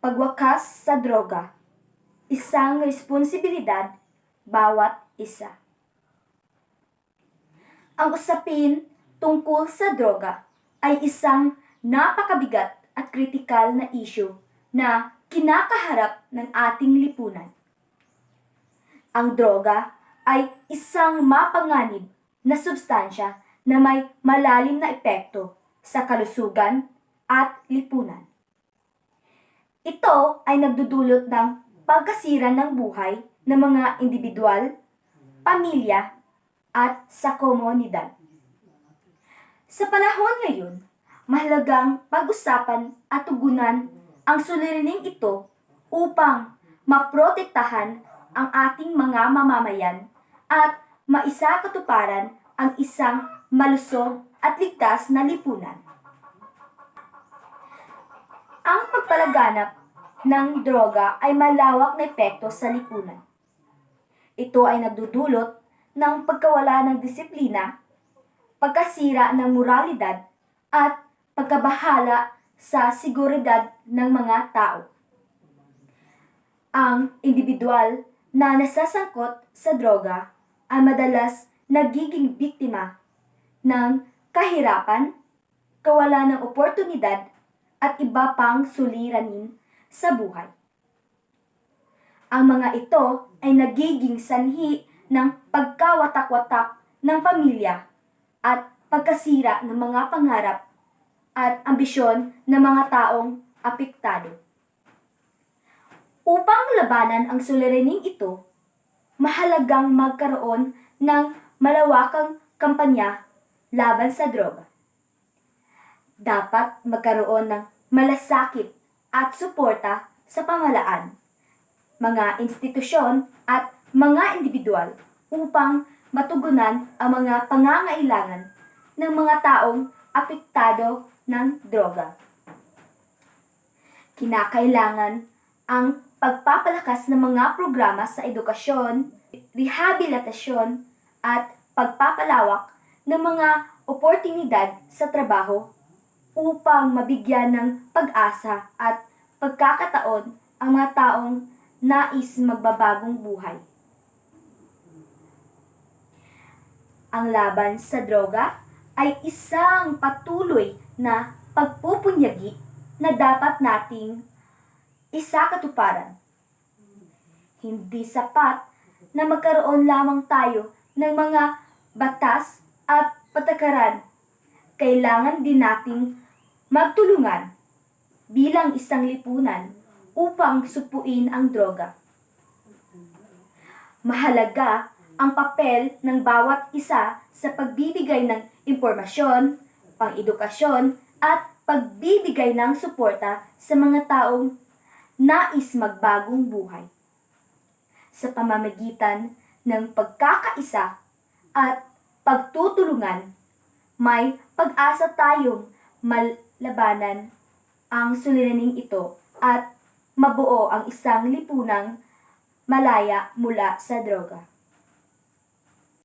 pagwakas sa droga, isang responsibilidad bawat isa. Ang usapin tungkol sa droga ay isang napakabigat at kritikal na issue na kinakaharap ng ating lipunan. Ang droga ay isang mapanganib na substansya na may malalim na epekto sa kalusugan at lipunan. Ito ay nagdudulot ng pagkasira ng buhay ng mga individual, pamilya, at sa komunidad. Sa panahon ngayon, mahalagang pag-usapan at tugunan ang suliraning ito upang maprotektahan ang ating mga mamamayan at maisakatuparan ang isang malusog at ligtas na lipunan. Ang pagpalaganap ng droga ay malawak na epekto sa lipunan. Ito ay nagdudulot ng pagkawala ng disiplina, pagkasira ng moralidad, at pagkabahala sa seguridad ng mga tao. Ang individual na nasasangkot sa droga ay madalas nagiging biktima ng kahirapan, kawalan ng oportunidad, at iba pang suliranin sa buhay. Ang mga ito ay nagiging sanhi ng pagkawatak-watak ng pamilya at pagkasira ng mga pangarap at ambisyon ng mga taong apektado. Upang labanan ang suliraning ito, mahalagang magkaroon ng malawakang kampanya laban sa droga. Dapat magkaroon ng malasakit at suporta sa pamahalaan, mga institusyon at mga individual upang matugunan ang mga pangangailangan ng mga taong apektado ng droga. Kinakailangan ang pagpapalakas ng mga programa sa edukasyon, rehabilitasyon, at pagpapalawak ng mga oportunidad sa trabaho upang mabigyan ng pag-asa at pagkakataon ang mga taong nais magbabagong buhay. Ang laban sa droga ay isang patuloy na pagpupunyagi na dapat nating isakatuparan. Hindi sapat na magkaroon lamang tayo ng mga batas at patakaran. Kailangan din nating magtulungan bilang isang lipunan upang supuin ang droga. Mahalaga ang papel ng bawat isa sa pagbibigay ng impormasyon, pang-edukasyon, at pagbibigay ng suporta sa mga taong nais magbagong buhay. Sa pamamagitan ng pagkakaisa at pagtutulungan, may pag-asa tayong malabanan ang suliraning ito at mabuo ang isang lipunang malaya mula sa droga.